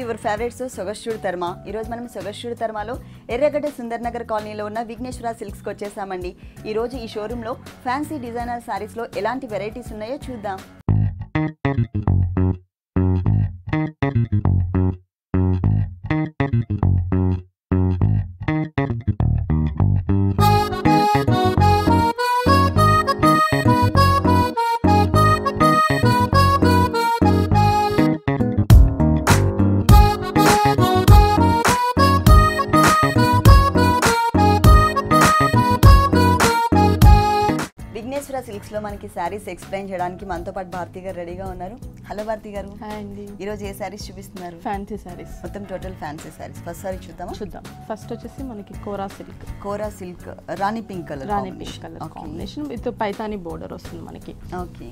Your favourites సొగస్టుడు తర్మ. ఈరోజు మనం సొగస్టుడు తర్మలో ఎర్రగడ్డ సుందర్ నగర్ కాలనీలో ఉన్న విఘ్నేశ్వర సిల్క్స్కి వచ్చేసామండి. ఈరోజు ఈ షోరూంలో ఫ్యాన్సీ డిజైనర్ శారీస్లో ఎలాంటి వెరైటీస్ ఉన్నాయో చూద్దాం. విఘ్నేశ్వర సిల్క్స్ లో మనకి సారీస్ ఎక్స్ప్లెయిన్ చేయడానికి మనతో పాటు భారతి గారు రెడీగా ఉన్నారు. హలో భారతి గారు. హాయ్ అండి. ఈ రోజు ఏ సారీస్ చూపిస్తున్నారు? ఫ్యాన్సీ సారీస్, మొత్తం total fancy saris. First sari చూద్దాం. ఫస్ట్ వచ్చేసి మనకి kora silk rani pink colour combination with paithani border వస్తుంది మనకి. ఓకే,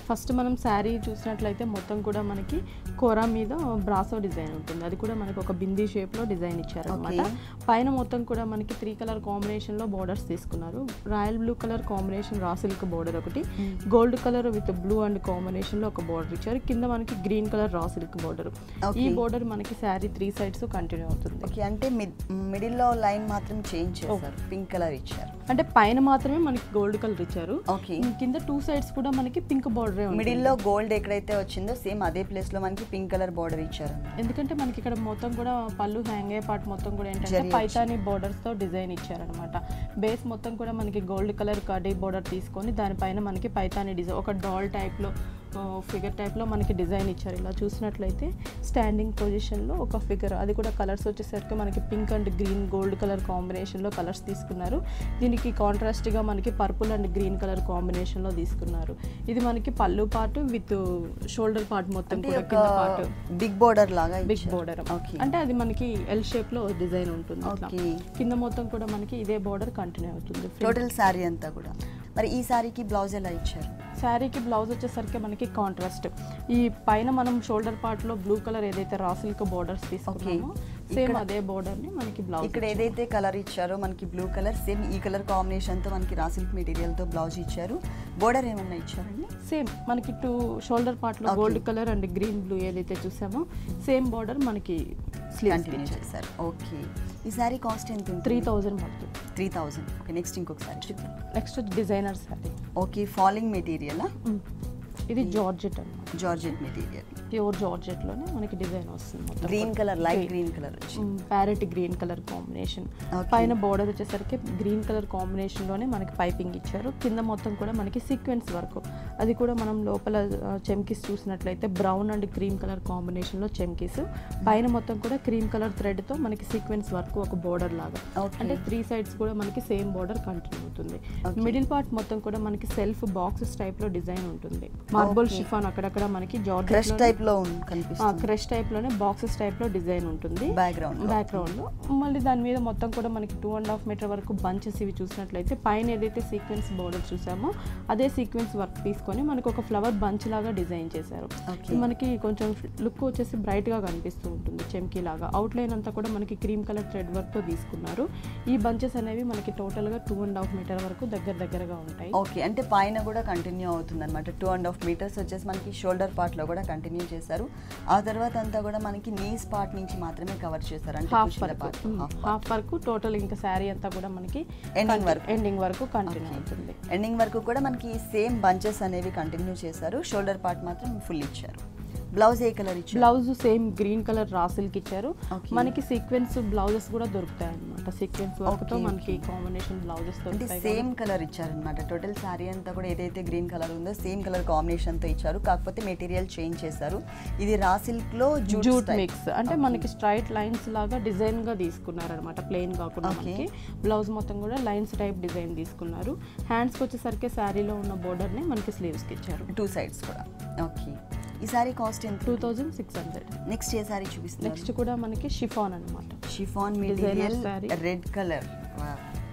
ఫస్ట్ మనం శారీ చూసినట్లయితే మొత్తం కూడా మనకి కోరా మీద బ్రాసో డిజైన్ ఉంటుంది. అది కూడా మనకి ఒక బిందీ షేప్ లో డిజైన్ ఇచ్చారు అనమాట. పైన మొత్తం కూడా మనకి 3 కలర్ కాంబినేషన్ లో బోర్డర్స్ తీసుకున్నారు. Royal blue colour combination raw silk border ఒకటి, gold colour with blue and combination లో ఒక బోర్డర్ ఇచ్చారు. కింద మనకి green colour raw silk border. ఈ బోర్డర్ మనకి శారీ 3 సైడ్స్ కంటిన్యూ అవుతుంది. ఓకే, అంటే మిడిల్ లో లైన్ మాత్రం చేంజ్ చేశారు, పింక్ కలర్ ఇచ్చారు. అంటే పైన మాత్రమే మనకి గోల్డ్ కలర్ ఇచ్చారు. ఓకే, కింద 2 సైడ్స్ కూడా మనకి పింక్ బోర్డర్. మిడిల్ లో గోల్డ్ ఎక్కడైతే వచ్చిందో సేమ్ అదే ప్లేస్ లో మనకి పింక్ కలర్ బోర్డర్ ఇచ్చారు. ఎందుకంటే మనకి ఇక్కడ మొత్తం కూడా పళ్ళు హ్యాంగ్ అయ్యే పార్ట్ మొత్తం కూడా ఏంటంటే పైతాని బోర్డర్స్ తో డిజైన్ ఇచ్చారనమాట. బేస్ మొత్తం కూడా మనకి గోల్డ్ కలర్ కడీ బోర్డర్ తీసుకొని దానిపైన మనకి పైతాని డిజైన్ ఒక డాల్ టైప్ లో ఫిగర్ టైప్లో మనకి డిజైన్ ఇచ్చారు. ఇలా చూసినట్లయితే స్టాండింగ్ పొజిషన్లో ఒక ఫిగర్, అది కూడా కలర్స్ వచ్చేసరికి మనకి pink and green gold colour కాంబినేషన్లో కలర్స్ తీసుకున్నారు. దీనికి కాంట్రాస్ట్గా మనకి పర్పుల్ అండ్ గ్రీన్ కలర్ కాంబినేషన్లో తీసుకున్నారు. ఇది మనకి పళ్ళు పార్ట్ విత్ షోల్డర్ పార్ట్ మొత్తం కూడా కింద పార్ట్ బిగ్ బోర్డర్ లాగా, బిగ్ బోర్డర్ అంటే అది మనకి ఎల్ షేప్లో డిజైన్ ఉంటుంది. కింద మొత్తం కూడా మనకి ఇదే బోర్డర్ కంటిన్యూ అవుతుంది టోటల్ శారీ అంతా కూడా. మరి ఈ శారీకి బ్లౌజ్ ఎలా ఇచ్చారు? శారీకి బ్లౌజ్ వచ్చేసరికి మనకి కాంట్రాస్ట్, ఈ పైన మనం షోల్డర్ పార్ట్ లో బ్లూ కలర్ ఏదైతే రా సిల్క్ బోర్డర్స్ తీసుకున్నామో సేమ్ అదే బోర్డర్ ని మనకి బ్లౌజ్. ఇక్కడ ఏదైతే కలర్ ఇచ్చారో మనకి బ్లూ కలర్, సేమ్ ఈ కలర్ కాంబినేషన్ తో మనకి రా సిల్క్ మెటీరియల్ తో బ్లౌజ్ ఇచ్చారు. బోర్డర్ ఏమన్నా ఇచ్చారండి? సేమ్ మనకి 2 షోల్డర్ పార్ట్ లో gold colour and green blue ఏదైతే చూసామో సేమ్ బోర్డర్ మనకి కంటిన్యూ చేశారు. ఓకే, ఈ సారీ కాస్ట్ ఎంత ఉంటుంది? 3000 పడుతుంది. 3000. ఓకే, నెక్స్ట్ ఇంకొకసారి చూద్దాం. Next designer sorry. Okay, falling material. ఇది జార్జెట్ అన్నమాట. జార్జెట్ మెటీరియల్, ప్యూర్ జార్జెట్ లోనే మనకి డిజైన్ వస్తుంది. Green colour, light green colour, parrot green colour combination. పైన బోర్డర్ వచ్చేసరికి గ్రీన్ కలర్ కాంబినేషన్ లోనే మనకి పైపింగ్ ఇచ్చారు. కింద మొత్తం కూడా మనకి సీక్వెన్స్ వర్క్, అది కూడా మనం లోపల చెమ్కీస్ చూసినట్లయితే brown and cream colour combination లో చెమ్కీస్, పైన మొత్తం కూడా క్రీమ్ కలర్ థ్రెడ్ తో మనకి సీక్వెన్స్ వర్క్ ఒక బోర్డర్ లాగా. అంటే 3 సైడ్స్ కూడా మనకి సేమ్ బోర్డర్ కంటిన్యూ అవుతుంది. మిడిల్ పార్ట్ మొత్తం కూడా మనకి సెల్ఫ్ బాక్సెస్ టైప్ లో డిజైన్ ఉంటుంది. మార్బుల్ షిఫాన్ అక్కడక్కడ మనకి జార్జెట్ టైప్ లో కనిపిస్తుంది. క్రష్ టైప్ లోనే బాక్సెస్ టైప్ లో డిజైన్ ఉంటుంది బ్యాక్గ్రౌండ్ లో. మళ్ళీ దాని మీద మొత్తం కూడా మనకి 2.5 మీటర్ వరకు బంచెస్ ఇవి చూసినట్లయితే పైన ఏదైతే సీక్వెన్స్ బోర్డర్ చూసామో అదే సీక్వెన్స్ వర్క్ తీసుకొని మనకి ఒక ఫ్లవర్ బంచ్ లాగా డిజైన్ చేశారు. మనకి కొంచెం లుక్ వచ్చేసి బ్రైట్ గా కనిపిస్తూ ఉంటుంది, చెమ్కీ లాగా. అవుట్ లైన్ అంతా కూడా మనకి క్రీమ్ కలర్ థ్రెడ్ వర్క్ తో తీసుకున్నారు. ఈ బంచెస్ అనేవి మనకి టోటల్ గా 2.5 మీటర్ వరకు దగ్గరగా ఉంటాయి. ఓకే, అంటే పైన కూడా కంటిన్యూ అవుతుంది అనమాట. 2.5 మీటర్స్ వచ్చేసి మనకి షోల్డర్ పార్ట్ లో కూడా కంటిన్యూ చేశారు. ఆ తర్వాత అంతా కూడా మనకి నీస్ పార్ట్ నుంచి మాత్రమే కవర్ చేశారు. అంటే హాఫ్ వరకు టోటల్ ఇంకా శారీ అంతా కూడా మనకి ఎండింగ్ వరకు కంటిన్యూ అవుతుంది. ఎండింగ్ వరకు కూడా మనకి సేమ్ బంచెస్ అనేవి కంటిన్యూ చేశారు. షోల్డర్ పార్ట్ మాత్రం ఫుల్ ఇచ్చారు. బ్లౌజ్ ఏ కలర్ ఇచ్చారు? Blouse same green colour raw silk ఇచ్చారు. మనకి సీక్వెన్స్ బ్లౌజెస్ కూడా దొరుకుతాయి అనమాట. సీక్వెన్స్ వర్క్ తో మనకి కాంబినేషన్ బ్లౌజెస్ దొరుకుతాయి. సేమ్ కలర్ ఇచ్చారనమాట. టోటల్ శారీ అంతా కూడా ఏదైతే గ్రీన్ కలర్ ఉందో సేమ్ కలర్ కాంబినేషన్ తో ఇచ్చారు. కాకపోతే మెటీరియల్ చేంజ్ చేశారు. ఇది రా సిల్క్ లో జూట్ మిక్స్, అంటే మనకి స్ట్రైట్ లైన్స్ లాగా డిజైన్ గా తీసుకున్నారు అనమాట. ప్లెయిన్ కాకుండా మనకి బ్లౌజ్ మొత్తం కూడా లైన్స్ టైప్ డిజైన్ తీసుకున్నారు. హ్యాండ్స్ కి వచ్చేసరికి శారీలో ఉన్న బోర్డర్ ని మనకి స్లీవ్స్ కి ఇచ్చారు, 2 సైడ్స్ కూడా. ఓకే, ఈ సారీ కాస్ట్ ఎంత? 2600. నెక్స్ట్ ఏ సారీ చూపిస్తారు? నెక్స్ట్ కూడా మనకి షిఫాన్ అన్నమాట. Chiffon material, red colour.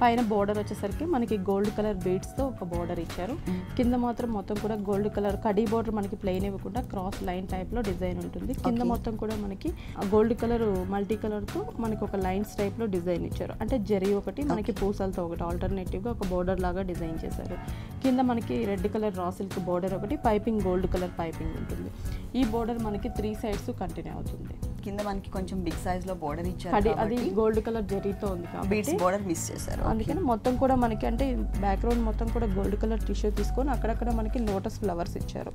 పైన బోర్డర్ వచ్చేసరికి మనకి గోల్డ్ కలర్ బీడ్స్ తో ఒక బోర్డర్ ఇచ్చారు. కింద మాత్రం మొత్తం కూడా గోల్డ్ కలర్ కడీ బోర్డర్ మనకి ప్లెయిన్ ఇవ్వకుండా క్రాస్ లైన్ టైప్ లో డిజైన్ ఉంటుంది. కింద మొత్తం కూడా మనకి గోల్డ్ కలర్ మల్టీ కలర్ తో మనకి ఒక లైన్స్ టైప్ లో డిజైన్ ఇచ్చారు. అంటే జరీ ఒకటి మనకి పూసలతో ఒకటి ఆల్టర్నేటివ్ గా ఒక బోర్డర్ లాగా డిజైన్ చేశారు. కింద మనకి red colour raw silk border ఒకటి, పైపింగ్ గోల్డ్ కలర్ పైపింగ్ ఉంటుంది. ఈ బోర్డర్ మనకి 3 సైడ్స్ కంటిన్యూ అవుతుంది. కింద మనకి కొంచెం బిగ్ సైజ్ లో బోర్డర్ ఇచ్చారు అది కాబట్టి గోల్డ్ కలర్ జరీతో ఉంది కాబట్టి బీడ్స్ బోర్డర్ మిస్ చేశారు. అందుకని మొత్తం కూడా మనకి అంటే బ్యాక్గ్రౌండ్ మొత్తం కూడా గోల్డ్ కలర్ టిష్యూ తీసుకొని అక్కడక్కడ మనకి లోటస్ ఫ్లవర్స్ ఇచ్చారు.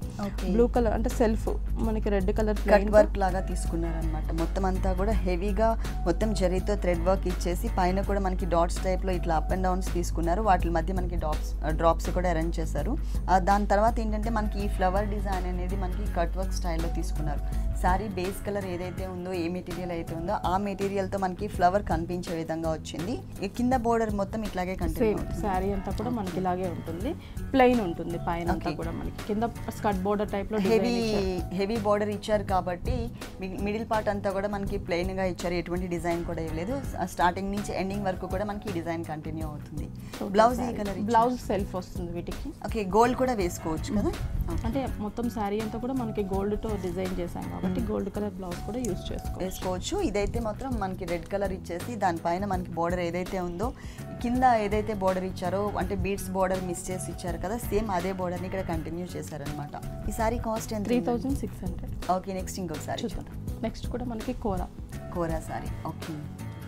బ్లూ కలర్ అంటే సెల్ఫ్ మనకి రెడ్ కలర్ కట్ వర్క్ లాగా తీసుకున్నారనమాట. మొత్తం అంతా కూడా హెవీగా మొత్తం జరీతో థ్రెడ్ వర్క్ ఇచ్చేసి పైన కూడా మనకి డాట్స్ టైప్ లో ఇట్లా అప్ అండ్ డౌన్స్ తీసుకున్నారు. వాటి మధ్య మనకి డ్రాప్స్ కూడా అరేంజ్ చేశారు. దాని తర్వాత ఏంటంటే మనకి ఈ ఫ్లవర్ డిజైన్ అనేది మనకి కట్ వర్క్ స్టైల్లో తీసుకున్నారు. శారీ బేస్ కలర్ ఏదైతే ఉందో, ఏ మెటీరియల్ అయితే ఉందో ఆ మెటీరియల్తో మనకి ఫ్లవర్ కనిపించే విధంగా వచ్చింది. కింద బోర్డర్ మొత్తం ఇట్లాగే కంటిన్యూ అవుతుంది. శారీ అంతా కూడా మనకి ఇలాగే ఉంటుంది, ప్లెయిన్ ఉంటుంది. పైన అంతా కూడా మనకి కింద స్కర్ట్ బోర్డర్ టైప్ లో హెవీ బోర్డర్ ఇచ్చారు కాబట్టి మిడిల్ పార్ట్ అంతా కూడా మనకి ప్లెయిన్ గా ఇచ్చారు. ఎటువంటి డిజైన్ కూడా ఇవ్వలేదు. స్టార్టింగ్ నుంచి ఎండింగ్ వరకు కూడా మనకి ఈ డిజైన్ కంటిన్యూ అవుతుంది. బ్లౌజ్ ఈ కలర్, బ్లౌజ్ సెల్ఫ్ వస్తుంది వీటికి. ఓకే, గోల్డ్ కూడా వేసుకోవచ్చు కదా. అంటే మొత్తం శారీ అంతా కూడా మనకి గోల్డ్ తో డిజైన్ చేసాం కాబట్టి గోల్డ్ కలర్ బ్లౌజ్ కూడా యూస్ వేసుకోవచ్చు. ఇదైతే మాత్రం మనకి రెడ్ కలర్ ఇచ్చేసి దానిపైన మనకి బోర్డర్ ఏదైతే ఉందో, కింద ఏదైతే బోర్డర్ ఇచ్చారో అంటే బీడ్స్ బోర్డర్ మిస్ చేసి ఇచ్చారు కదా, సేమ్ అదే బోర్డర్ని ఇక్కడ కంటిన్యూ చేశారనమాట. ఈ సారీ కాస్ట్ ఎంత? 3600. ఓకే, నెక్స్ట్ ఇంకొక సారీ చూద్దాం. నెక్స్ట్ కూడా మనకి కోరా సారీ. ఓకే,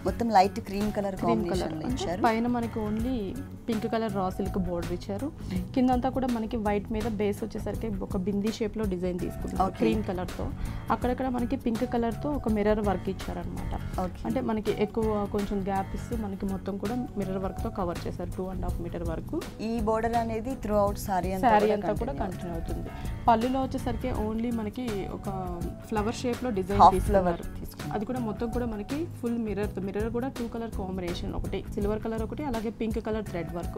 మొత్తం లైట్ క్రీమ్ కలర్ కాంబినేషన్ లో ఇచ్చారు. పైన మనకి only pink colour raw silk border ఇచ్చారు. కింద అంతా కూడా మనకి వైట్ మీద బేస్ వచ్చేసరికి ఒక బిందీ షేప్ లో డిజైన్ తీసుకున్నారు క్రీమ్ కలర్ తో. అక్కడక్కడ మనకి పింక్ కలర్ తో ఒక మిర్రర్ వర్క్ ఇచ్చారనమాట. అంటే మనకి ఎక్కువ కొంచెం గ్యాప్ ఇస్తూ మనకి మొత్తం కూడా మిర్రర్ వర్క్ తో కవర్ చేశారు 2.5 మీటర్ వరకు. ఈ బోర్డర్ అనేది త్రూ అవుట్ సారీ అంతా కూడా కంటిన్యూ అవుతుంది. పళ్ళులో వచ్చేసరికి ఓన్లీ మనకి ఒక ఫ్లవర్ షేప్ లో డిజైన్ తీసుకున్నారు. అది కూడా మొత్తం కూడా మనకి ఫుల్ మిర్రర్ కూడా 2 కలర్ కాంబినేషన్, ఒకటి సిల్వర్ కలర్ ఒకటి అలాగే pink colour thread work,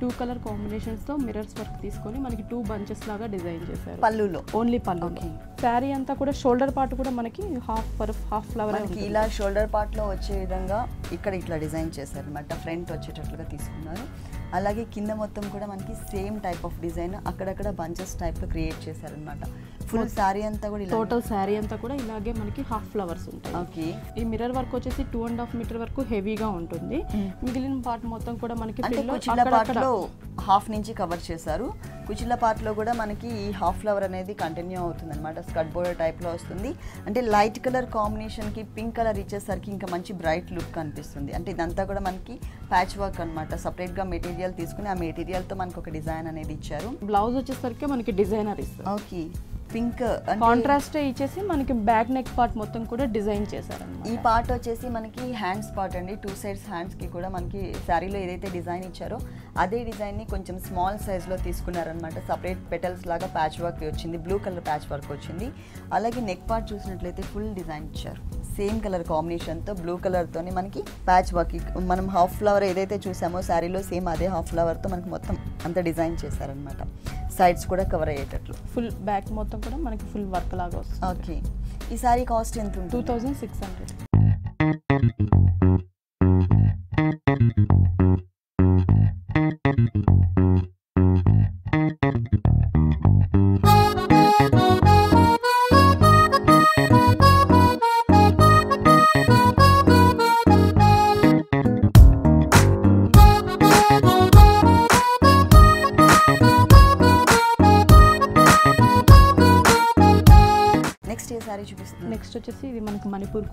2 colour combinations తో మిర్రర్స్ వర్క్ తీసుకొని మనకి 2 బంచెస్ లాగా డిజైన్ చేశారు పళ్ళులో, ఓన్లీ పళ్ళులో. శారీ అంతా కూడా షోల్డర్ పార్ట్ కూడా మనకి హాఫ్ ఫ్లవర్ ఇలా షోల్డర్ పార్ట్ లో వచ్చే విధంగా ఇక్కడ ఇట్లా డిజైన్ చేశారు అనమాట. ఫ్రంట్ వచ్చేటట్లుగా తీసుకున్నారు. అలాగే కింద మొత్తం కూడా మనకి సేమ్ టైప్ ఆఫ్ డిజైన్ అక్కడక్కడ బంచెస్ టైప్ లో క్రియేట్ చేశారనమాట. ఫుల్ శారీ అంతా కూడా టోటల్ శారీ అంతా కూడా ఇలాగే మనకి హాఫ్ ఫ్లవర్స్ ఉంటాయి. ఓకే, ఈ మిర్రర్ వర్క్ వచ్చేసి 2.5 మీటర్ వరకు హెవీగా ఉంటుంది. మిగిలిన పార్ట్ మొత్తం కూడా మనకి కుచిళ్ళ పార్ట్ లో హాఫ్ నుంచి కవర్ చేశారు. కుచిళ్ళ పార్ట్ లో కూడా మనకి ఈ హాఫ్ ఫ్లవర్ అనేది కంటిన్యూ అవుతుంది అనమాట. స్కర్ట్ బోర్డర్ టైప్ లో వస్తుంది. అంటే లైట్ కలర్ కాంబినేషన్ కి పింక్ కలర్ ఇచ్చేసరికి ఇంకా మంచి బ్రైట్ లుక్ కనిపిస్తుంది. అంటే ఇదంతా కూడా మనకి ప్యాచ్ వర్క్ అనమాట. సపరేట్ గా మెటీరియల్ తీసుకుని ఆ మెటీరియల్ తో మనకి ఒక డిజైన్ అనేది ఇచ్చారు. బ్లౌజ్ వచ్చేసరికి మనకి డిజైనర్ ఇస్తారు. ఓకే, పింక్ కాంట్రాస్ట్ ఇచ్చేసి మనకి బ్యాక్ నెక్ పార్ట్ మొత్తం కూడా డిజైన్ చేశారన్నమాట. ఈ పార్ట్ వచ్చేసి మనకి హ్యాండ్స్ పార్ట్ అండి. 2 సైడ్స్ హ్యాండ్స్ కి కూడా మనకి శారీలో ఏదైతే డిజైన్ ఇచ్చారో అదే డిజైన్ ని కొంచెం స్మాల్ సైజ్ లో తీసుకున్నారనమాట. సపరేట్ పెటల్స్ లాగా ప్యాచ్ వర్క్ వచ్చింది, బ్లూ కలర్ ప్యాచ్ వర్క్ వచ్చింది. అలాగే నెక్ పార్ట్ చూసినట్లయితే ఫుల్ డిజైన్ ఇచ్చారు. సేమ్ కలర్ కాంబినేషన్ తో బ్లూ కలర్ తోని మనకి ప్యాచ్ వర్క్. మనం హాఫ్ ఫ్లవర్ ఏదైతే చూసామో శారీలో సేమ్ అదే హాఫ్ ఫ్లవర్ తో మనకి మొత్తం అంతా డిజైన్ చేశారనమాట. సైడ్స్ కూడా కవర్ అయ్యేటట్లు ఫుల్ బ్యాక్ మొత్తం కూడా మనకి ఫుల్ వర్క్ లాగా వస్తుంది. ఓకే, ఈ సారీ కాస్ట్ ఎంత ఉంటుంది? 2600. నెక్స్ట్ వచ్చేసి ఇది మనకి మణిపూర్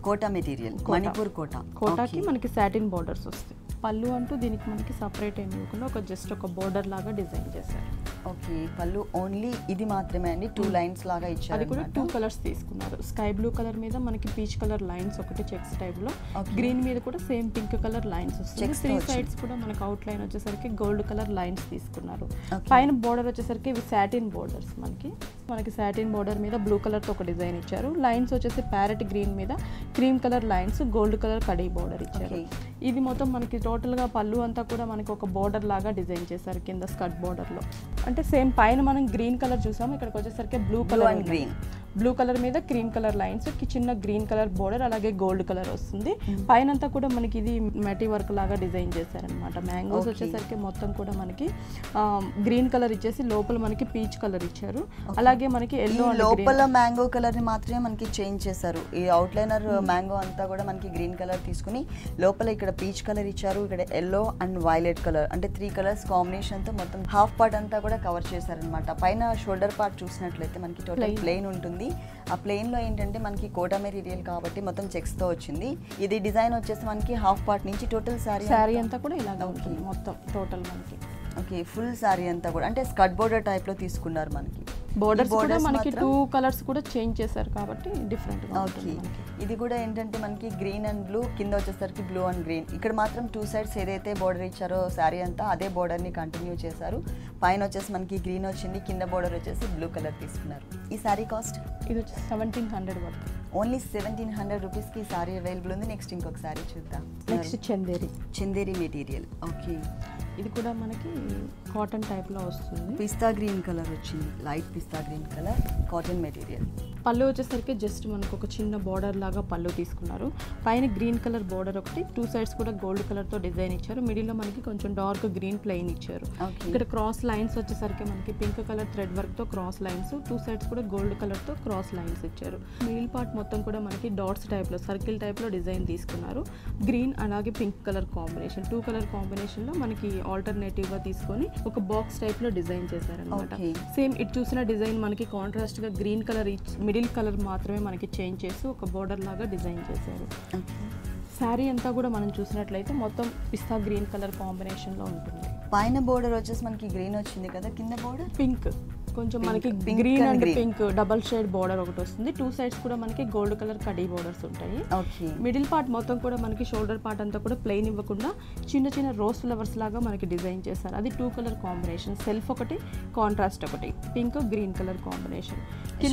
కోటా మెటీరియల్. మణిపూర్ కోటాకి మనకి సాటిన్ బోర్డర్స్ వస్తాయి. పళ్ళు అంటూ దీనికి మనకి సపరేట్ ఏమి ఇవ్వకుండా జస్ట్ ఒక బోర్డర్ లాగా డిజైన్ చేశారు. ఓకే, పళ్ళు ఓన్లీ ఇది మాత్రమే అండి. 2 లైన్స్ లాగా ఇచ్చారు. అది కూడా 2 కలర్స్ తీసుకున్నారు. స్కై బ్లూ కలర్ మీద మనకి పీచ్ కలర్ లైన్స్ ఒకటి చెక్స్ టైప్ లో, గ్రీన్ మీద కూడా సేమ్ పింక్ కలర్ లైన్స్ వస్తాయి. 3 సైడ్స్ కూడా మనకి అవుట్ లైన్ వచ్చేసరికి గోల్డ్ కలర్ లైన్స్ తీసుకున్నారు. పైన బోర్డర్ వచ్చేసరికి ఇవి సాటిన్ బోర్డర్స్. మనకి సాటిన్ బోర్డర్ మీద బ్లూ కలర్ తో ఒక డిజైన్ ఇచ్చారు. లైన్స్ వచ్చేసి ప్యారెట్ గ్రీన్ మీద cream colour lines, gold colour khadi border ఇచ్చారు. ఇది మొత్తం మనకి టోటల్ గా పళ్ళు అంతా కూడా మనకి ఒక బోర్డర్ లాగా డిజైన్ చేశారు కింద స్కర్ట్ బోర్డర్ లో. అంటే సేమ్ పైన మనం గ్రీన్ కలర్ చూసాము, ఇక్కడికి వచ్చేసరికి బ్లూ కలర్ మీద క్రీమ్ కలర్ లైన్స్, చిన్న గ్రీన్ కలర్ బోర్డర్, అలాగే గోల్డ్ కలర్ వస్తుంది. పైన అంతా కూడా మనకి ఇది మెటీ వర్క్ లాగా డిజైన్ చేశారనమాట. మ్యాంగోస్ వచ్చేసరికి మొత్తం కూడా మనకి గ్రీన్ కలర్ ఇచ్చేసి లోపల మనకి పీచ్ కలర్ ఇచ్చారు. అలాగే మనకి ఎల్లో లోపల మ్యాంగో కలర్ ని మాత్రమే మనకి చేంజ్ చేశారు. ఈ అవుట్ లైనర్ మ్యాంగో అంతా కూడా మనకి గ్రీన్ కలర్ తీసుకుని లోపల ఇక్కడ పీచ్ కలర్ ఇచ్చారు. ఇక్కడ ఎల్లో అండ్ వైలెట్ కలర్, అంటే 3 కలర్స్ కాంబినేషన్ తో మొత్తం హాఫ్ పార్ట్ అంతా కూడా కవర్ చేశారనమాట. పైన షోల్డర్ పార్ట్ చూసినట్లయితే మనకి టోటల్ ప్లెయిన్ ఉంటుంది. వచ్చింది. ఆ ప్లెయిన్లో ఏంటంటే మనకి కోటా మెటీరియల్ కాబట్టి మొత్తం చెక్స్తో వచ్చింది. ఇది డిజైన్ వచ్చేసి మనకి హాఫ్ పార్ట్ నుంచి టోటల్ శారీ అంతా కూడా ఇలాగ ఉంటుంది మొత్తం టోటల్ మనకి. ఓకే, ఫుల్ శారీ అంతా కూడా అంటే స్కర్ట్ బోర్డర్ టైప్లో తీసుకున్నారు. మనకి బోర్డర్స్ కూడా మనకి 2 కలర్స్ కూడా చేంజ్ చేశారు కాబట్టి డిఫరెంట్గా ఓకే. ఇది కూడా ఏంటంటే మనకి గ్రీన్ అండ్ బ్లూ, కింద వచ్చేసరికి బ్లూ అండ్ గ్రీన్. ఇక్కడ మాత్రం 2 సైడ్స్ ఏదైతే బోర్డర్ ఇచ్చారో శారీ అంతా అదే బోర్డర్ని కంటిన్యూ చేశారు. పైన వచ్చేసి మనకి గ్రీన్ వచ్చింది, కింద బోర్డర్ వచ్చేసి బ్లూ కలర్ తీసుకున్నారు. ఈ శారీ కాస్ట్ ఇది వచ్చి 1700 పడుతుంది. ఓన్లీ 1700 రూపీస్కి ఈ శారీ అవైలబుల్ ఉంది. నెక్స్ట్ ఇంకొక శారీ చూద్దాం. Next Chanderi material. ఓకే, ఇది కూడా మనకి కాటన్ టైప్లో వస్తుంది. పిస్తా గ్రీన్ కలర్ వచ్చింది, లైట్ పిస్తా గ్రీన్ కలర్, కాటన్ మెటీరియల్. పళ్ళు వచ్చేసరికి జస్ట్ మనకు ఒక చిన్న బార్డర్ లాగా పళ్ళు తీసుకున్నారు. పైన గ్రీన్ కలర్ బార్డర్ ఒకటి, 2 సైడ్స్ కూడా గోల్డ్ కలర్తో డిజైన్ ఇచ్చారు. మిడిల్లో మనకి కొంచెం డార్క్ గ్రీన్ ప్లెయిన్ ఇచ్చారు. ఇక్కడ క్రాస్ లైన్స్ వచ్చేసరికి మనకి పింక్ కలర్ థ్రెడ్ వర్క్తో క్రాస్ లైన్స్, 2 సైడ్స్ కూడా గోల్డ్ కలర్తో క్రాస్ లైన్స్ ఇచ్చారు. మిడిల్ పార్ట్ మొత్తం కూడా మనకి డాట్స్ టైప్లో సర్కిల్ టైప్లో డిజైన్ తీసుకున్నారు. గ్రీన్ అలాగే పింక్ కలర్ కాంబినేషన్, 2 కలర్ కాంబినేషన్లో మనకి ఆల్టర్నేటివ్గా తీసుకొని ఒక బాక్స్ టైప్లో డిజైన్ చేశారనమాట. సేమ్ ఇటు చూసిన డిజైన్ మనకి కాంట్రాస్ట్గా గ్రీన్ కలర్ మిడిల్ కలర్ మాత్రమే మనకి చేంజ్ చేసి ఒక బోర్డర్ లాగా డిజైన్ చేశారు. శారీ అంతా కూడా మనం చూసినట్లయితే మొత్తం పిస్తా గ్రీన్ కలర్ కాంబినేషన్లో ఉంటుంది. పైన బోర్డర్ వచ్చేసి మనకి గ్రీన్ వచ్చింది కదా, కింద బోర్డర్ పింక్, కొంచెం మనకి green and pink double shade border ఒకటి వస్తుంది. 2 సైడ్స్ కూడా మనకి గోల్డ్ కలర్ కడీ బోర్డర్స్ ఉంటాయి. మిడిల్ పార్ట్ మొత్తం కూడా మనకి షోల్డర్ పార్ట్ అంతా కూడా ప్లెయిన్ ఇవ్వకుండా చిన్న చిన్న రోజ్ ఫ్లవర్స్ లాగా మనకి డిజైన్ చేస్తారు. అది 2 కలర్ కాంబినేషన్, సెల్ఫ్ ఒకటి, కాంట్రాస్ట్ ఒకటి, pink green colour combination.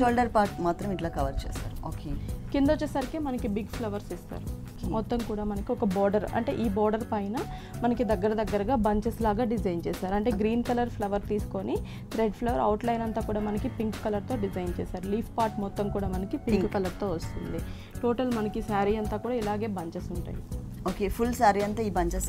Shoulder part మాత్రం ఇట్లా కవర్ చేస్తారు. ఓకే, కింద వచ్చేసరికి మనకి బిగ్ ఫ్లవర్స్ ఇస్తారు. మొత్తం కూడా మనకి ఒక బోర్డర్, అంటే ఈ బోర్డర్ పైన మనకి దగ్గరగా బంచెస్ లాగా డిజైన్ చేశారు. అంటే గ్రీన్ కలర్ ఫ్లవర్ తీసుకొని థ్రెడ్ ఫ్లవర్ అవుట్లైన్ అంతా కూడా మనకి పింక్ కలర్తో డిజైన్ చేశారు. లీఫ్ పార్ట్ మొత్తం కూడా మనకి పింక్ కలర్తో వస్తుంది. టోటల్ మనకి శారీ అంతా కూడా ఇలాగే బంచెస్ ఉంటాయి. ఓకే, ఫుల్ శారీ అంతా ఈ బంచెస్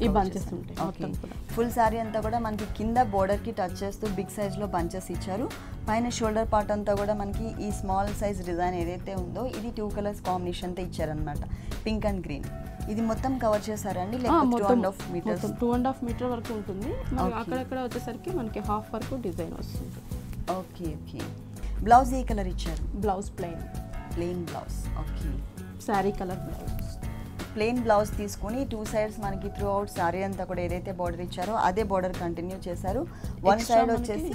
ఉంటాయి మొత్తం కూడా. ఫుల్ శారీ అంతా కూడా మనకి కింద బోర్డర్కి టచ్ చేస్తూ బిగ్ సైజ్లో బంచెస్ ఇచ్చారు. పైన షోల్డర్ పార్ట్ అంతా కూడా మనకి ఈ స్మాల్ సైజ్ డిజైన్ ఏదైతే ఉందో ఇది 2 కలర్స్ కాంబినేషన్తో ఇచ్చారనమాట, పింక్ అండ్ గ్రీన్. ఇది మొత్తం కవర్ చేశారండి, లేకపోతే 2.5 మీటర్స్? 2.5 మీటర్ వరకు ఉంటుంది. అక్కడక్కడ వచ్చేసరికి మనకి హాఫ్ వరకు డిజైన్ వస్తుంది. Okay okay. బ్లౌజ్ ఏ కలర్ ఇచ్చారు? Blouse plain blouse. Okay, sari colour blouse. Plain blouse తీసుకుని 2 సైడ్స్ మనకి త్రూ అవుట్ శారీ అంతా కూడా ఏదైతే బార్డర్ ఇచ్చారో అదే బార్డర్ కంటిన్యూ చేశారు. 1 సైడ్ వచ్చేసి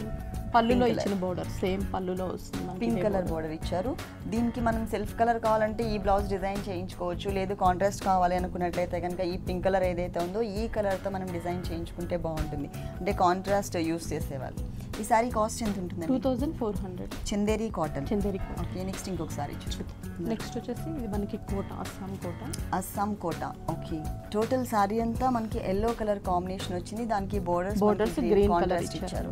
పళ్ళులో ఇచ్చిన బోర్డర్ సేమ్ పళ్ళులో వస్తుంది, పింక్ కలర్ బోర్డర్ ఇచ్చారు. దీనికి మనం సెల్ఫ్ కలర్ కావాలంటే ఈ బ్లౌజ్ డిజైన్ చేయించుకోవచ్చు, లేదు కాంట్రాస్ట్ కావాలి అనుకున్నట్లయితే కనుక ఈ పింక్ కలర్ ఏదైతే ఉందో ఈ కలర్తో మనం డిజైన్ చేయించుకుంటే బాగుంటుంది, అంటే కాంట్రాస్ట్ యూస్ చేసేవాళ్ళు. ఈ సారీ కాస్ట్ ఎంత ఉంటుంది? 2400. చందేరి కాటన్. ఓకే, నెక్స్ట్ ఇంకొక సారీ చూద్దాం. నెక్స్ట్ వచ్చేసి ఇది మనకి కోట, అస్సాం కోట. ఓకే, టోటల్ సారీ అంతా మనకి ఎల్లో కలర్ కాంబినేషన్ వచ్చింది, దానికి బోర్డర్స్ గ్రీన్ కలర్ ఇచ్చారు.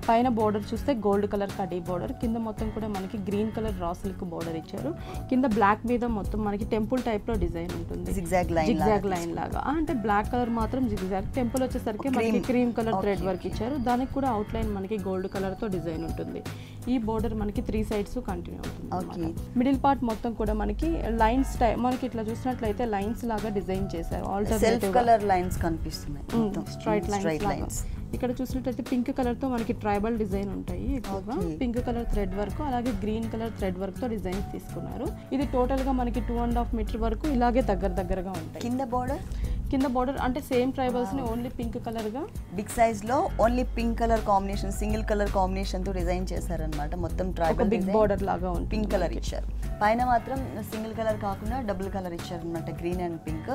పైన బోర్డర్ చూస్తే గోల్డ్ కలర్ కడీ బోర్డర్, కింద మొత్తం కూడా మనకి green colour raw silk border ఇచ్చారు. కింద బ్లాక్ మీద మొత్తం మనకి టెంపుల్ టైప్ లో డిజైన్ ఉంటుంది, జిగ్జాగ్ లైన్ లాగా. అంటే బ్లాక్ కలర్ మాత్రం జిగ్జాగ్, టెంపుల్ వచ్చేసరికి మనకి క్రీమ్ కలర్ థ్రెడ్ వర్క్ ఇచ్చారు. దానికి కూడా అవుట్ లైన్ మనకి గోల్డ్ కలర్ తో డిజైన్ ఉంటుంది. ఈ బోర్డర్ మనకి 3 సైడ్స్ కంటిన్యూ అవుతుంది. మిడిల్ పార్ట్ మొత్తం కూడా మనకి లైన్స్ మనకి ఇట్లా చూసినట్లయితే లైన్స్ లాగా డిజైన్ చేశారు. ఆల్టర్నేటివ్ కలర్ లైన్స్ కనిపిస్తున్నాయి, స్ట్రైట్ లైన్స్. ఇక్కడ చూసినట్లయితే పింక్ కలర్ తో మనకి ట్రైబల్ డిజైన్ ఉంటాయి ఎక్కువగా. పింక్ కలర్ థ్రెడ్ వర్క్ అలాగే గ్రీన్ కలర్ థ్రెడ్ వర్క్ తో డిజైన్స్ తీసుకున్నారు. ఇది టోటల్ గా మనకి 2.5 మీటర్ వరకు ఇలాగే దగ్గరగా ఉంటాయి. కింద బోర్డర్ అంటే సేమ్ ట్రైబల్స్ ని ఓన్లీ పింక్ కలర్ గా బిగ్ సైజ్ లో only pink colour combination, single colour combination తో డిజైన్ చేశారన్నమాట. మొత్తం ట్రైబల్ బిగ్ బోర్డర్ లాగా ఉంది, పింక్ కలర్ ఇచ్చారు. పైన మాత్రం సింగిల్ కలర్ కాకుండా డబుల్ కలర్ ఇచ్చారన్నమాట, గ్రీన్ అండ్ పింక్.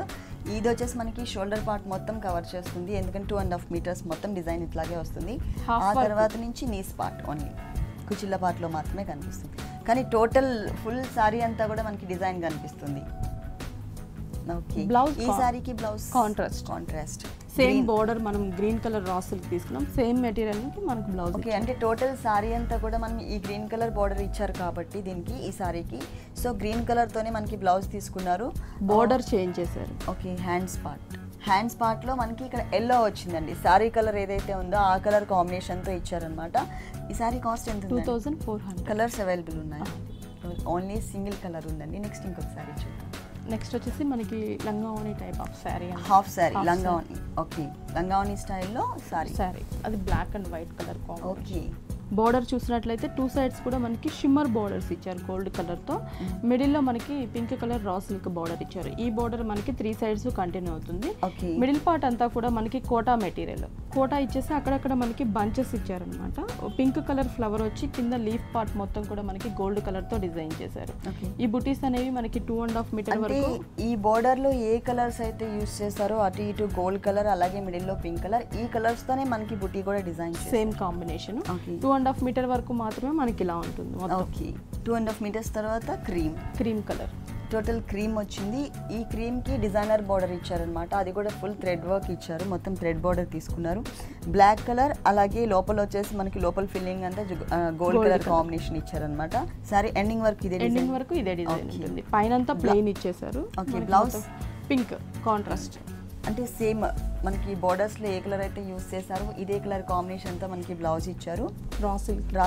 ఇది వచ్చేసి మనకి షోల్డర్ పార్ట్ మొత్తం కవర్ చేస్తుంది, ఎందుకంటే 2.5 మీటర్స్ మొత్తం డిజైన్ ఇట్లాగే వస్తుంది. ఆ తర్వాత నుంచి నీస్ పార్ట్ ఓన్లీ కుచిళ్ళ పార్ట్లో మాత్రమే కనిపిస్తుంది, కానీ టోటల్ ఫుల్ సారీ అంతా కూడా మనకి డిజైన్ కనిపిస్తుంది. బ్లౌజ్ ఈ సారీకి బ్లౌజ్ కాంట్రాస్ట్ సేమ్ బోర్డర్ మనం గ్రీన్ కలర్ రా సిల్క్ తీసుకున్నాం, సేమ్ మెటీరియల్ కి మనకు బ్లౌజ్. ఓకే, అంటే టోటల్ సారీ అంతా కూడా మనం ఈ గ్రీన్ కలర్ బోర్డర్ ఇచ్చారు కాబట్టి దీనికి ఈ సారీకి సో గ్రీన్ కలర్ తోనే మనకి బ్లౌజ్ తీసుకున్నారు, బోర్డర్ చేంజ్ చేశారు. ఓకే, హ్యాండ్స్ పార్ట్ లో మనకి ఇక్కడ ఎల్లో వచ్చిందండి. సారీ కలర్ ఏదైతే ఉందో ఆ కలర్ కాంబినేషన్ తో ఇచ్చారనమాట. ఈ సారీ కాస్ట్ ఎంత? 2400. కలర్స్ అవైలబుల్ ఉన్నాయి, ఓన్లీ సింగిల్ కలర్ ఉందండి. నెక్స్ట్ ఇంకొక సారీ చూద్దాం. నెక్స్ట్ వచ్చేసి మనకి లంగావోని type of saree, half saree లంగావోని. ఓకే, లంగావోని స్టైల్లో సారీ, అది black and white colour combination. Okay, border చూసినట్లయితే 2 సైడ్స్ కూడా మనకి షిమ్మర్ బోర్డర్స్ ఇచ్చారు గోల్డ్ కలర్తో. మిడిల్లో మనకి pink colour raw silk border ఇచ్చారు. ఈ బోర్డర్ మనకి 3 సైడ్స్ కంటిన్యూ అవుతుంది. మిడిల్ పార్ట్ అంతా కూడా మనకి కోటా మెటీరియల్. కోటా ఇచ్చేసి అక్కడక్కడ మనకి బంచెస్ ఇచ్చారనమాట. పింక్ కలర్ ఫ్లవర్ వచ్చి కింద లీఫ్ పార్ట్ మొత్తం కూడా మనకి గోల్డ్ కలర్ తో డిజైన్ చేశారు. ఈ బుటీస్ అనేవి మనకి 2.5 మీటర్ వరకు. ఈ బోర్డర్ లో ఏ కలర్స్ అయితే యూస్ చేశారో అటు ఇటు గోల్డ్ కలర్ అలాగే మిడిల్ లో పింక్ కలర్, ఈ కలర్స్ తోనే మనకి బుటీ కూడా డిజైన్ సేమ్ కాంబినేషన్. 2.5 మీటర్ వరకు మాత్రమే మనకి ఇలా ఉంటుంది. 2.5 మీటర్స్ తర్వాత క్రీమ్ కలర్, టోటల్ క్రీమ్ వచ్చింది. ఈ క్రీమ్ కి డిజైనర్ బార్డర్ ఇచ్చారనమాట. అది కూడా ఫుల్ థ్రెడ్ వర్క్ ఇచ్చారు. మొత్తం థ్రెడ్ బార్డర్ తీసుకున్నారు. బ్లాక్ కలర్ అలాగే లోపల వచ్చేసి మనకి లోపల ఫిల్లింగ్ అంతా గోల్డ్ కలర్ కాంబినేషన్ ఇచ్చారనమాట. సారీ ఎండింగ్ వరకు ఇదే డిజైన్ ఉంటుంది. పైన అంతా ప్లెయిన్ ఇచ్చేసారు. Blouse pink contrast. అంటే సేమ్ మనకి బోర్డర్స్ లో ఏ కలర్ అయితే యూస్ చేశారో ఇదే కలర్ కాంబినేషన్ తో మనకి బ్లౌజ్ ఇచ్చారు. Raw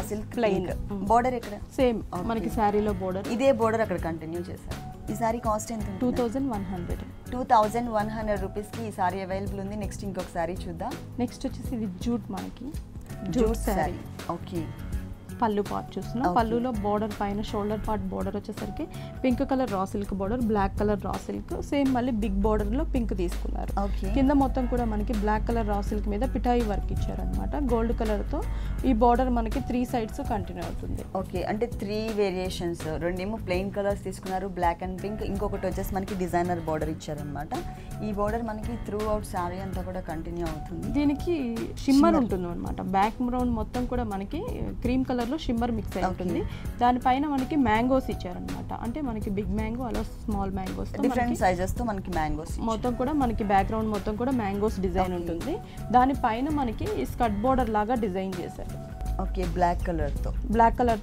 silk plain. బోర్డర్ ఎక్కడ సేమ్ మనకి సారీలో బోర్డర్, ఇదే బోర్డర్ అక్కడ కంటిన్యూ చేశారు. ఈ సారీ కాస్ట్ ఎంత? 2100 రూపీస్ కి ఈ సారీ అవైలబుల్ ఉంది. నెక్స్ట్ ఇంకొక సారీ చూద్దాం. నెక్స్ట్ వచ్చేసి ఇది జూట్, మనకి jute sari. Okay, pallu part చూస్తున్నాం. పళ్ళులో బోర్డర్ పైన షోల్డర్ పార్ట్ బోర్డర్ వచ్చేసరికి pink colour raw silk border, black colour raw silk, same మళ్ళీ బిగ్ బోర్డర్ లో పింక్ తీసుకున్నారు. కింద మొత్తం కూడా మనకి బ్లాక్ కలర్ రా సిల్క్ మీద పిఠాయి వర్క్ ఇచ్చారనమాట గోల్డ్ కలర్ తో. ఈ బోర్డర్ మనకి 3 సైడ్స్ కంటిన్యూ అవుతుంది. ఓకే, అంటే 3 వేరియేషన్స్. రెండేమో ప్లెయిన్ కలర్స్ తీసుకున్నారు, బ్లాక్ అండ్ పింక్. ఇంకొకటి వచ్చేసి మనకి డిజైనర్ బోర్డర్ ఇచ్చారనమాట. ఈ బోర్డర్ మనకి త్రూ అవుట్ సారీ అంతా కూడా కంటిన్యూ అవుతుంది. దీనికి షిమ్మర్ ఉంటుంది అనమాట. బ్యాక్ గ్రౌండ్ మొత్తం కూడా మనకి క్రీమ్ కలర్ లో షిమ్మర్ మిక్స్ అయి ఉంటుంది. దానిపైన మనకి మ్యాంగోస్ ఇచ్చారనమాట. అంటే మనకి బిగ్ మ్యాంగో అలా స్మాల్ మ్యాంగోస్, డిఫరెంట్ సైజెస్ తో మనకి మ్యాంగోస్ మొత్తం కూడా మనకి బ్యాక్ గ్రౌండ్ మొత్తం కూడా మ్యాంగోస్ డిజైన్ ఉంటుంది. దానిపైన మనకి స్కర్ట్ బోర్డర్ లాగా డిజైన్ చేశారు. ఓకే, బ్లాక్ కలర్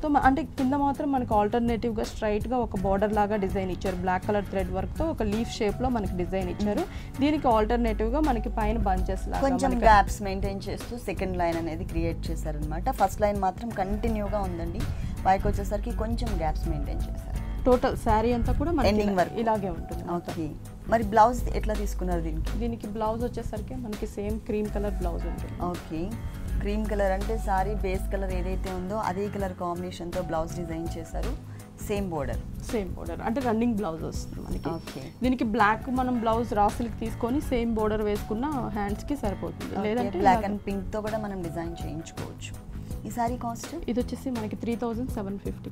తో అంటే కింద మాత్రం మనకి ఆల్టర్నేటివ్ గా స్ట్రైట్ గా ఒక బోర్డర్ లాగా డిజైన్ ఇచ్చారు. బ్లాక్ కలర్ థ్రెడ్ వర్క్ తో ఒక లీఫ్ షేప్ లో మనకి డిజైన్ ఇచ్చారు. దీనికి ఆల్టర్నేటివ్ గా మనకి పైన బంచెస్ లాగా కొంచెం గ్యాప్స్ మెయింటైన్ చేస్తూ సెకండ్ లైన్ అనేది క్రియేట్ చేశారనమాట. ఫస్ట్ లైన్ మాత్రం కంటిన్యూగా ఉందండి. పైకి వచ్చేసరికి కొంచెం గ్యాప్స్ మెయింటైన్ చేశారు. టోటల్ శారీ అంతా కూడా ఎండింగ్ వరకు ఇలాగే ఉంటుంది. ఓకే, మరి బ్లౌజ్ ఎట్లా తీసుకున్నారు దీనికి బ్లౌజ్ వచ్చేసరికి మనకి సేమ్ క్రీమ్ కలర్ బ్లౌజ్ ఉంటుంది. ఓకే, క్రీమ్ కలర్ అంటే సారీ బేస్ కలర్ ఏదైతే ఉందో అదే కలర్ కాంబినేషన్ తో బ్లౌజ్ డిజైన్ చేశారు. సేమ్ బోర్డర్ అంటే రన్నింగ్ బ్లౌజ్ వస్తుంది మనకి. దీనికి బ్లాక్ మనం బ్లౌజ్ రా సిల్క్ తీసుకొని సేమ్ బోర్డర్ వేసుకున్న హ్యాండ్స్ కి సరిపోతుంది. లేదంటే బ్లాక్ అండ్ పింక్ తో కూడా మనం డిజైన్ చేయించుకోవచ్చు. ఈ సారీ కాస్ట్ ఇది వచ్చేసి మనకి 3750.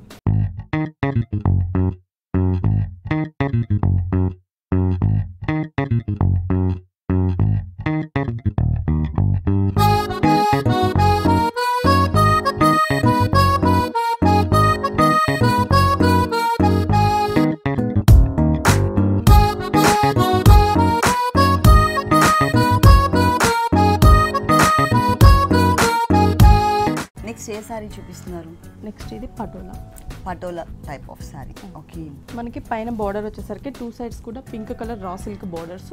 నెక్స్ట్ ఏ సారీ చూపిస్తున్నారు? నెక్స్ట్ ఇది patola type of sorry. Okay, మనకి పైన బోర్డర్ వచ్చేసరికి 2 సైడ్స్ కూడా pink colour raw silk borders.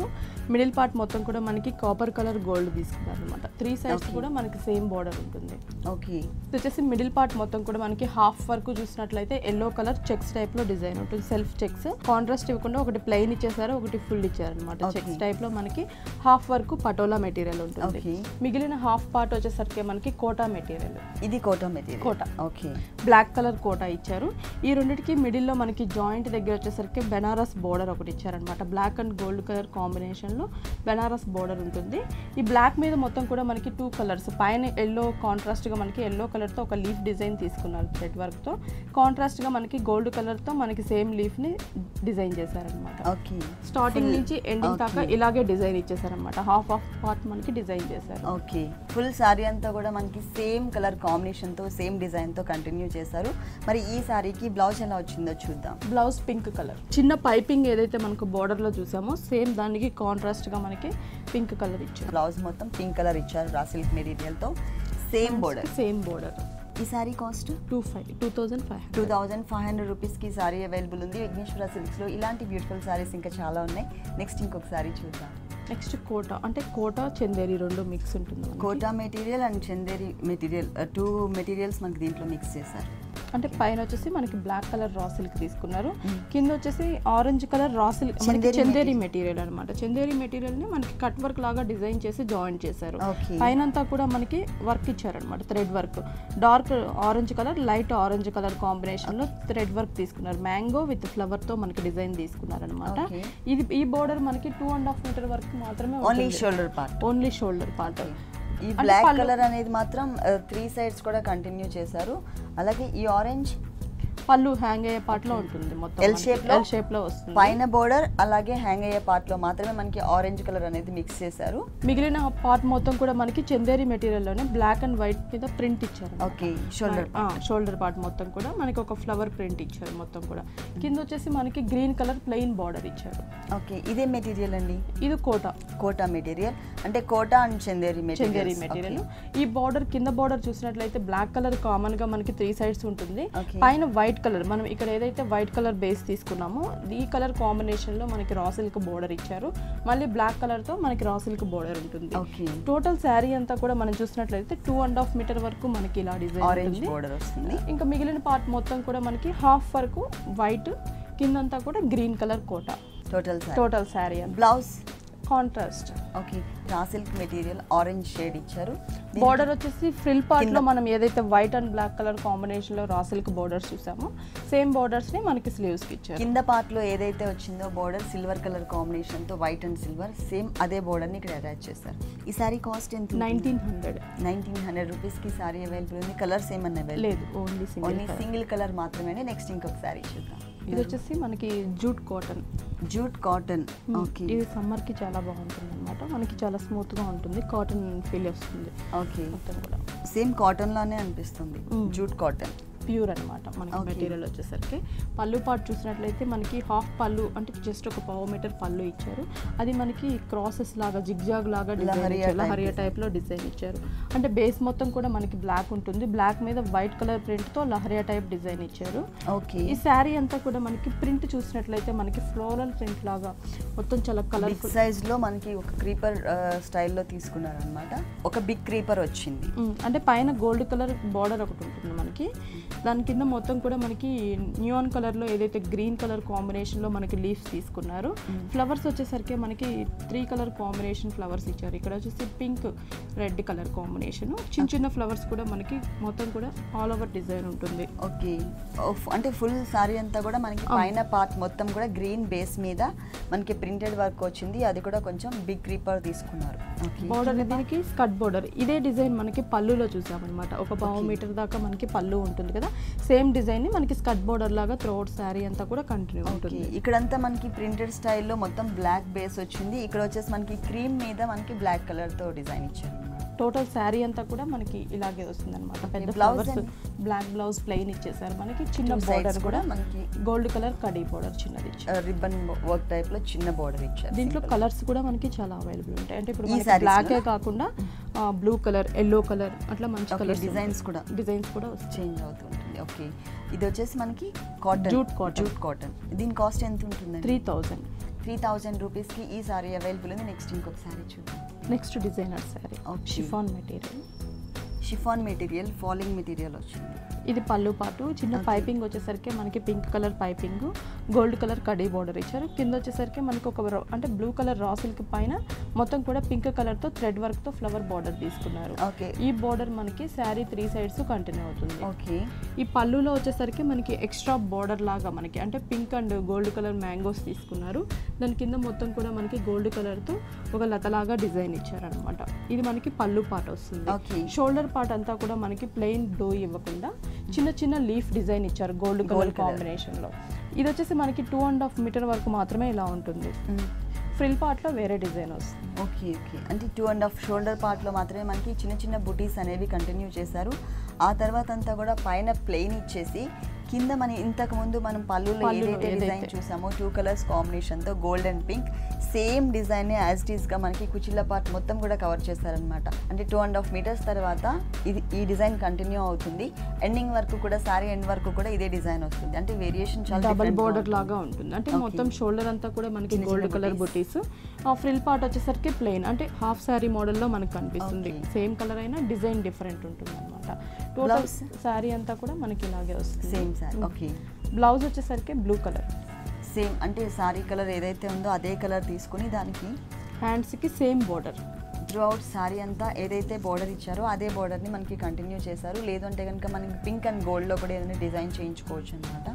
Middle part మొత్తం కూడా మనకి కాపర్ కలర్ గోల్డ్ తీసుకున్నారు అనమాట. 3 సైడ్స్ కూడా మనకి సేమ్ బోర్డర్ ఉంటుంది. ఓకే, ఇది వచ్చేసి మిడిల్ పార్ట్ మొత్తం కూడా మనకి హాఫ్ వరకు చూసినట్లయితే ఎల్లో కలర్ చెక్స్ టైప్ లో డిజైన్ ఉంటుంది. సెల్ఫ్ చెక్స్ కాంట్రాస్ట్ ఇవ్వకుండా ఒకటి ప్లెయిన్ ఇచ్చేసారు, ఒకటి ఫుల్ ఇచ్చారనమాట. చెక్స్ టైప్ లో మనకి హాఫ్ వరకు పటోలా మెటీరియల్ ఉంటుంది. మిగిలిన హాఫ్ పార్ట్ వచ్చేసరికి మనకి కోటా మెటీరియల్. ఇది Kota material. Kota. Okay, black colour Kota ఇచ్చారు. ఈ రెండింటికి మిడిల్లో మనకి జాయింట్ దగ్గర వచ్చేసరికి బెనారస్ బోర్డర్ ఒకటి ఇచ్చారనమాట. Black and gold colour combination లో బెనారస్ బోర్డర్ ఉంటుంది. ఈ బ్లాక్ మీద మొత్తం కూడా మనకి 2 కలర్స్, పైన ఎల్లో కాంట్రాస్ట్ గా మనకి ఎల్లో కలర్ తో ఒక లీఫ్ డిజైన్ తీసుకున్నారు థ్రెడ్ వర్క్ తో. కాంట్రాస్ట్ గా మనకి గోల్డ్ కలర్ తో మనకి సేమ్ లీఫ్ ని డిజైన్ చేశారనమాట. స్టార్టింగ్ నుంచి ఎండింగ్ దాకా ఇలాగే డిజైన్ ఇచ్చేసారనమాట. హాఫ్ పార్ట్ మనకి డిజైన్ చేశారు. ఓకే, ఫుల్ సారీ అంతా కూడా మనకి సేమ్ కలర్ కాంబినేషన్ తో సేమ్ డిజైన్ తో కంటిన్యూ చేశారు. మరి ఈ సారీకి బ్లౌజ్ ఎలా వచ్చిందో చూద్దాం. బ్లౌజ్ పింక్ కలర్, చిన్న పైపింగ్ ఏదైతే మనకు బోర్డర్ లో చూసామో సేమ్ దానికి కాంట్రాస్ట్ గా మనకి పింక్ కలర్ ఇచ్చారు. బ్లౌజ్ మొత్తం పింక్ కలర్ ఇచ్చారు రా సిల్క్ మెటీరియల్ తో. Same border. ఈ సారీ కాస్ట్ 2500 రూపీస్ కి సారీ అవైలబుల్ ఉంది విఘ్నేశ్వర సిల్క్స్ లో. ఇలాంటి బ్యూటిఫుల్ సారీస్ ఇంకా చాలా ఉన్నాయి. నెక్స్ట్ ఇంకొక సారీ చూద్దాం. నెక్స్ట్ కోటా, అంటే కోటా చందేరి రెండు మిక్స్ ఉంటుంది. Kota material and Chanderi material 2 materials మనకి దీంట్లో మిక్స్ చేశారు. అంటే పైన వచ్చేసి మనకి బ్లాక్ కలర్ రా సిల్క్ తీసుకున్నారు, కింద వచ్చేసి orange colour raw silk Chanderi material అనమాట. చందేరి మెటీరియల్ ని మనకి కట్ వర్క్ లాగా డిజైన్ చేసి జాయిన్ చేశారు. పైన అంతా కూడా మనకి వర్క్ ఇచ్చారనమాట, thread work. Dark orange colour, light orange colour combination లో థ్రెడ్ వర్క్ తీసుకున్నారు. మ్యాంగో విత్ ఫ్లవర్ తో మనకి డిజైన్ తీసుకున్నారు అనమాట. ఇది ఈ బోర్డర్ మనకి 2.5 మీటర్ వరకు మాత్రమే, ఓన్లీ షోల్డర్ పార్ట్. ఈ బ్లాక్ కలర్ అనేది మాత్రం 3 సైడ్స్ కూడా కంటిన్యూ చేశారు. అలాగే ఈ ఆరెంజ్ పళ్ళు హ్యాంగ్ అయ్యే పార్ట్ లో ఉంటుంది, మొత్తం ఎల్ షేప్ లో వస్తుంది. పైన బోర్డర్ అలాగే హ్యాంగ్ అయ్యే పార్ట్ లో మాత్రమే మనకి ఆరెంజ్ కలర్ అనేది మిక్స్ చేశారు. మిగిలిన పార్ట్ మొత్తం కూడా మనకి చందేరి మెటీరియల్ లోనే బ్లాక్ అండ్ వైట్ మీద ప్రింట్ ఇచ్చారు. ఓకే, షోల్డర్ పార్ట్ మొత్తం కూడా మనకి ఒక ఫ్లవర్ ప్రింట్ ఇచ్చారు మొత్తం కూడా. కింద వచ్చేసి మనకి గ్రీన్ కలర్ ప్లెయిన్ బార్డర్ ఇచ్చారు. ఓకే, ఇదే మెటీరియల్ అండి, ఇది కోటా మెటీరియల్, అంటే కోటా అండ్ చందేరి మెటీరియల్. ఈ బార్డర్ కింద బార్డర్ చూసినట్లయితే బ్లాక్ కలర్ కామన్ గా మనకి 3 సైడ్స్ ఉంటుంది. పైన వైట్ కలర్, మనం ఇక్కడ ఏదైతే వైట్ కలర్ బేస్ తీసుకున్నామో ఈ కలర్ కాంబినేషన్ లో మనకి రా సిల్క్ బోర్డర్ ఇచ్చారు. మళ్ళీ బ్లాక్ కలర్ తో మనకి రా సిల్క్ బోర్డర్ ఉంటుంది. టోటల్ శారీ అంతా కూడా మనం చూసినట్లయితే 2.5 మీటర్ వరకు మనకి ఇలా డిజైన్ ఉంటుంది. ఇంకా మిగిలిన పార్ట్ మొత్తం కూడా మనకి హాఫ్ వరకు వైట్, కిందంతా కూడా గ్రీన్ కలర్ కోటా. Total saree blouse contrast. Okay, raw silk material orange shade ఇచ్చారు. బోర్డర్ వచ్చేసి ఫ్రిల్ పార్ట్ లో మనం ఏదైతే white and black colour combination లో రా సిల్క్ బోర్డర్స్ చూసామో సేమ్ బోర్డర్స్ ని మనకి స్లీవ్స్ కి ఇచ్చారు. కింద పార్ట్ లో ఏదైతే వచ్చిందో బోర్డర్ సిల్వర్ కలర్ కాంబినేషన్ తో వైట్ అండ్ సిల్వర్ సేమ్ అదే బోర్డర్ ని ఇక్కడ అటాచ్ చేశారు. ఈ సారీ కాస్ట్ ఎంత? 1900 రూపీస్ కి సారీ అవైలబుల్ ఉంది. కలర్స్ ఏమన్నా అవైలబుల్ లేదు, ఓన్లీ సింగిల్ కలర్ మాత్రమే. నెక్స్ట్ ఇంకొక సారీ చూద్దాం. ఇది వచ్చేసి మనకి జూట్ కాటన్. ఓకే, ఇది సమ్మర్ కి చాలా బాగుంటుంది అనమాట. మనకి చాలా స్మూత్ గా ఉంటుంది, కాటన్ ఫీల్ వస్తుంది. ఓకే, సేమ్ కాటన్ లానే అనిపిస్తుంది. జూట్ కాటన్ ప్యూర్ అనమాట మనకి మెటీరియల్ వచ్చేసరికి. పళ్ళు పార్ట్ చూసినట్లయితే మనకి హాఫ్ పళ్ళు అంటే జస్ట్ ఒక 1/2 మీటర్ పళ్ళు ఇచ్చారు. అది మనకి క్రాసెస్ లాగా జిగ్జాగ్ లాగా లహరియా టైప్ లో డిజైన్ ఇచ్చారు. అంటే బేస్ మొత్తం కూడా మనకి బ్లాక్ ఉంటుంది, బ్లాక్ మీద వైట్ కలర్ ప్రింట్ తో లహరియా టైప్ డిజైన్ ఇచ్చారు. ఓకే, ఈ శారీ అంతా కూడా మనకి ప్రింట్ చూసినట్లయితే మనకి ఫ్లోరల్ ప్రింట్ లాగా మొత్తం చాలా కలర్ సైజ్ లో మనకి ఒక క్రీపర్ స్టైల్లో తీసుకున్నారు అనమాట. ఒక బిగ్ క్రీపర్ వచ్చింది. అంటే పైన గోల్డ్ కలర్ బార్డర్ ఒకటి ఉంటుంది మనకి, దాని కింద మొత్తం కూడా మనకి న్యూయాన్ కలర్ లో ఏదైతే గ్రీన్ కలర్ కాంబినేషన్ లో మనకి లీవ్స్ తీసుకున్నారు. ఫ్లవర్స్ వచ్చేసరికి మనకి 3 కలర్ కాంబినేషన్ ఫ్లవర్స్ ఇచ్చారు. ఇక్కడ వచ్చేసి పింక్, రెడ్ కలర్ కాంబినేషన్, చిన్న ఫ్లవర్స్ కూడా మనకి మొత్తం కూడా ఆల్ ఓవర్ డిజైన్ ఉంటుంది. ఓకే, అంటే ఫుల్ సారీ అంతా కూడా మనకి పైన పార్ట్ మొత్తం కూడా గ్రీన్ బేస్ మీద మనకి ప్రింటెడ్ వర్క్ వచ్చింది. అది కూడా కొంచెం బిగ్ క్రీపర్ తీసుకున్నారు. బోర్డర్ దీనికి స్కర్ట్ బోర్డర్. ఇదే డిజైన్ మనకి పళ్ళులో చూసామన్నమాట. ఒక 1/2 మీటర్ దాకా మనకి పళ్ళు ఉంటుంది కదా, సేమ్ డిజైన్ ని మనకి స్కర్ట్ బోర్డర్ లాగా త్రూఅవుట్ శారీ అంతా కూడా కంటిన్యూ ఉంటుంది. ఇక్కడంతా మనకి ప్రింటెడ్ స్టైల్లో మొత్తం బ్లాక్ బేస్ వచ్చింది. ఇక్కడ వచ్చేసి మనకి క్రీమ్ మీద మనకి బ్లాక్ కలర్ తో డిజైన్ ఇచ్చారు. టోటల్ శారీ అంతా కూడా మనకి ఇలాగే వస్తుంది అనమాట. పెద్ద ఫ్లవర్స్, బ్లాక్ బ్లౌజ్ ప్లెయిన్ ఇచ్చేసారు. మనకి చిన్న బోర్డర్ కూడా మనకి గోల్డ్ కలర్ కడీ బోర్డర్ చిన్నది ఇచ్చారు. రిబ్బన్ వర్క్ టైప్ లో చిన్న బోర్డర్ ఇచ్చారు. దీంట్లో కలర్స్ కూడా మనకి చాలా అవైలబుల్ ఉంటాయి. అంటే ఇప్పుడు బ్లాకే కాకుండా బ్లూ కలర్, ఎల్లో కలర్ అట్లా మంచి కలర్ డిజైన్స్ కూడా చేంజ్ అవుతుంటుంది. ఓకే, ఇది వచ్చేసి మనకి కాటన్, జూట్ కాటన్. దీని కాస్ట్ ఎంత ఉంటుంది? 3000 రూపీస్కి ఈ సారీ అవైలబుల్ ఉంది. నెక్స్ట్ ఇంకొక సారీ చూద్దాం. Next designer sorry, chiffon material falling material వచ్చింది. ఇది పళ్ళు పాటు, చిన్న పైపింగ్ వచ్చేసరికి మనకి pink colour piping, gold colour khadi border ఇచ్చారు. కింద వచ్చేసరికి మనకి ఒక అంటే బ్లూ కలర్ రా సిల్క్ పైన మొత్తం కూడా పింక్ కలర్ తో థ్రెడ్ వర్క్ తో ఫ్లవర్ బోర్డర్ తీసుకున్నారు. ఈ బోర్డర్ మనకి శారీ 3 సైడ్స్ కంటిన్యూ అవుతుంది. ఓకే, ఈ పళ్ళులో వచ్చేసరికి మనకి ఎక్స్ట్రా బోర్డర్ లాగా మనకి అంటే pink and gold colour mangoes తీసుకున్నారు. దాని కింద మొత్తం కూడా మనకి గోల్డ్ కలర్ తో ఒక లతలాగా డిజైన్ ఇచ్చారనమాట. ఇది మనకి పళ్ళు పార్ట్ వస్తుంది. షోల్డర్ పార్ట్ అంతా కూడా మనకి ప్లెయిన్ డో ఇవ్వకుండా చిన్న చిన్న లీఫ్ డిజైన్ ఇచ్చారు గోల్డ్ కలర్ కాంబినేషన్ లో. ఇది వచ్చేసి మనకి 2.5 మీటర్ వరకు మాత్రమే ఇలా ఉంటుంది. ఫ్రిల్ పార్ట్ లో వేరే డిజైన్ వస్తుంది. ఓకే, అంటే 2.5 షోల్డర్ పార్ట్ లో మాత్రమే మనకి చిన్న చిన్న బుటీస్ అనేవి కంటిన్యూ చేశారు. ఆ తర్వాత అంతా కూడా పైన ప్లెయిన్ ఇచ్చేసి కింద మన ఇంతకు ముందు మనం పళ్ళులో ఏదైతే డిజైన్ చూసామో 2 కలర్స్ కాంబినేషన్తో gold and pink same design as it ఈస్గా మనకి కుచిళ్ళ పార్ట్ మొత్తం కూడా కవర్ చేశారనమాట. అంటే 2.5 మీటర్స్ తర్వాత ఈ డిజైన్ కంటిన్యూ అవుతుంది. ఎండింగ్ వరకు కూడా సారీ ఎండ్ వరకు కూడా ఇదే డిజైన్ వస్తుంది. అంటే వేరియేషన్ చాలా డబుల్ బోర్డర్ లాగా ఉంటుంది. అంటే మొత్తం షోల్డర్ అంతా కూడా మనకి గోల్డ్ కలర్ బుటీస్, ఫ్రిల్ పార్ట్ వచ్చేసరికి ప్లెయిన్, అంటే హాఫ్ శారీ మోడల్లో మనకు కనిపిస్తుంది. Okay. సేమ్ కలర్ అయినా డిజైన్ డిఫరెంట్ ఉంటుంది అనమాట. టోటల్ శారీ అంతా కూడా మనకి ఇలాగే వస్తుంది. Same sorry. ఓకే. బ్లౌజ్ వచ్చేసరికి బ్లూ కలర్, సేమ్ అంటే సారీ కలర్ ఏదైతే ఉందో అదే కలర్ తీసుకుని దానికి హ్యాండ్స్కి same border. Through out sorry అంతా ఏదైతే బోర్డర్ ఇచ్చారో అదే బోర్డర్ని మనకి కంటిన్యూ చేశారు. లేదంటే కనుక మనకి పింక్ అండ్ గోల్డ్లో కూడా ఏదైనా డిజైన్ చేయించుకోవచ్చు అనమాట.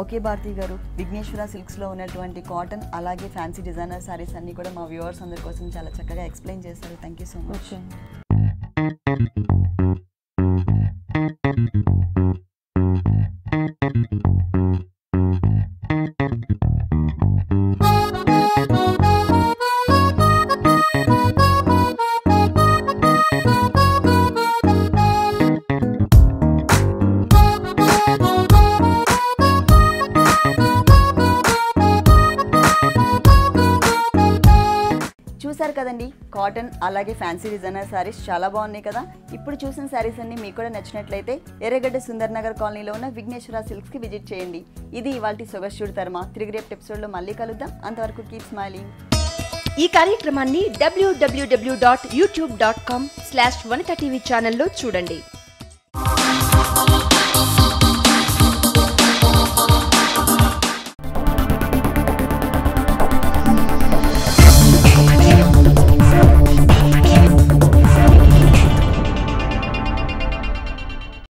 ఓకే భారతి గారు, విఘ్నేశ్వర సిల్క్స్లో ఉన్నటువంటి కాటన్ అలాగే ఫ్యాన్సీ డిజైనర్ సారీస్ అన్నీ కూడా మా వ్యూవర్స్ అందరి కోసం చాలా చక్కగా ఎక్స్ప్లెయిన్ చేశారు. Thank you so much. Okay. చూసారు కదండి, కాటన్ అలాగే ఫ్యాన్సీ డిజైనర్ శారీస్ చాలా బాగున్నాయి కదా. ఇప్పుడు చూసిన శారీస్ అన్ని మీకు కూడా నచ్చినట్లయితే ఎర్రగడ్డ సుందర్ నగర్ కాలనీలో ఉన్న విఘ్నేశ్వర సిల్క్స్కి విజిట్ చేయండి. ఇది ఇవాల్టి సొగస్యూడ్ తర్మ. తిరిగి రేపు ఎపిసోడ్లో మళ్ళీ కలుద్దాం. అంతవరకు కీప్ స్మైలింగ్. ఈ కార్యక్రమాన్ని www.youtube.com/vanitaTV ఛానల్లో చూడండి.